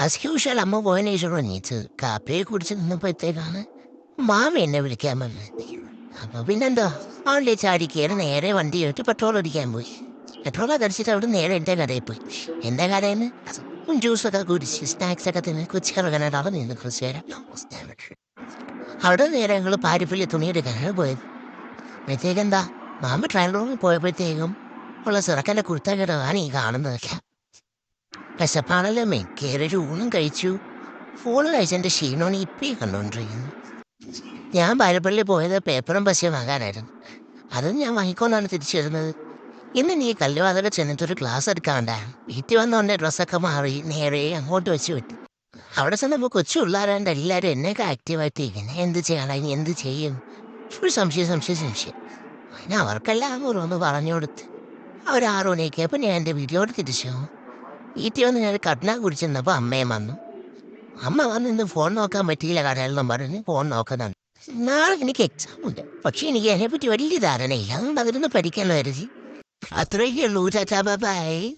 As usual അമ്മ പോയതിനു ശേഷം എണീച്ചത്. കാപ്പിയെ കുടിച്ച് നിന്നപ്പോഴത്തേക്കാണ് മാമ എന്നെ വിളിക്കാൻ വന്നത്. അപ്പൊ പിന്നെന്താ, അവളുടെ ചാടി കയറി നേരെ വണ്ടി എടുത്ത് പെട്രോൾ അടിക്കാൻ പോയി. പെട്രോൾ അടിച്ചിട്ട് അവിടെ നേരെ എൻ്റെ കടയിൽ പോയി. എൻ്റെ കടയിൽ നിന്ന് ജ്യൂസൊക്കെ കുടിച്ച് സ്നാക്സൊക്കെ തിന്ന് കൊച്ചിറങ്ങാനായിട്ടാണ് നിന്ന് കുറച്ച് നേരം. അവിടെ നേരെ ഞങ്ങൾ പാരിപ്പള്ളി തുണിയെടുക്കാനാണ് പോയത്. അപ്പോഴത്തേക്കെന്താ, മാമ ട്രയൽ റൂമിൽ പോയപ്പോഴത്തേക്കും ഉള്ള ചെറുക്കൻ്റെ കുർത്തകേടാണ് ഈ കാണുന്നതൊക്കെ. വിശപ്പാണല്ലോ മേ, കയറി ഊണും കഴിച്ചു. ഫോണ് കഴിച്ചെൻ്റെ ക്ഷീണമാണ് ഇപ്പം കണ്ടുകൊണ്ടിരിക്കുന്നത്. ഞാൻ പാരിപ്പള്ളി പോയത് പേപ്പറും പശയും വാങ്ങാനായിരുന്നു. അതും ഞാൻ വാങ്ങിക്കൊണ്ടാണ് തിരിച്ചു വരുന്നത്. ഇന്ന് നീ കല്ലുവാതൊക്കെ ചെന്നിട്ടൊരു ക്ലാസ് എടുക്കാണ്ടാണ്. വീട്ടിൽ വന്നോണ്ട് ഡ്രസ്സൊക്കെ മാറി നേരെ അങ്ങോട്ട് വെച്ച് വിട്ടു. അവിടെ ചെന്നപ്പോൾ കൊച്ചു പിള്ളേരാണ്ട് എല്ലാവരും എന്നെയൊക്കെ ആക്റ്റീവായിട്ട് ഇരിക്കുന്നത്. എന്ത് ചെയ്യണം, ഇനി എന്ത് ചെയ്യും, ഫുൾ സംശയം. പിന്നെ അവർക്കെല്ലാം ഓരോന്ന് പറഞ്ഞു കൊടുത്ത് അവർ 6 മണിയൊക്കെയപ്പോൾ ഞാൻ എൻ്റെ വീട്ടിലോട്ട് തിരിച്ചു. വീട്ടിൽ വന്ന് ഞാൻ കട്ന കുടിച്ചിരുന്നപ്പോൾ അമ്മയും വന്നു. അമ്മ വന്ന് ഇന്ന് ഫോൺ നോക്കാൻ പറ്റിയില്ല കടയിലെന്നും പറഞ്ഞ് ഫോൺ നോക്കുന്നുണ്ട്. നാളെ എനിക്ക് എക്സാം ഉണ്ട്, പക്ഷേ എനിക്ക് അതിനെപ്പറ്റി വലിയ ധാരണയില്ല. അതുകൊണ്ട് അതിലൊന്ന് പഠിക്കാൻ കരുതി. അത്രയൊക്കെ ഉള്ളൂ. Tata bye.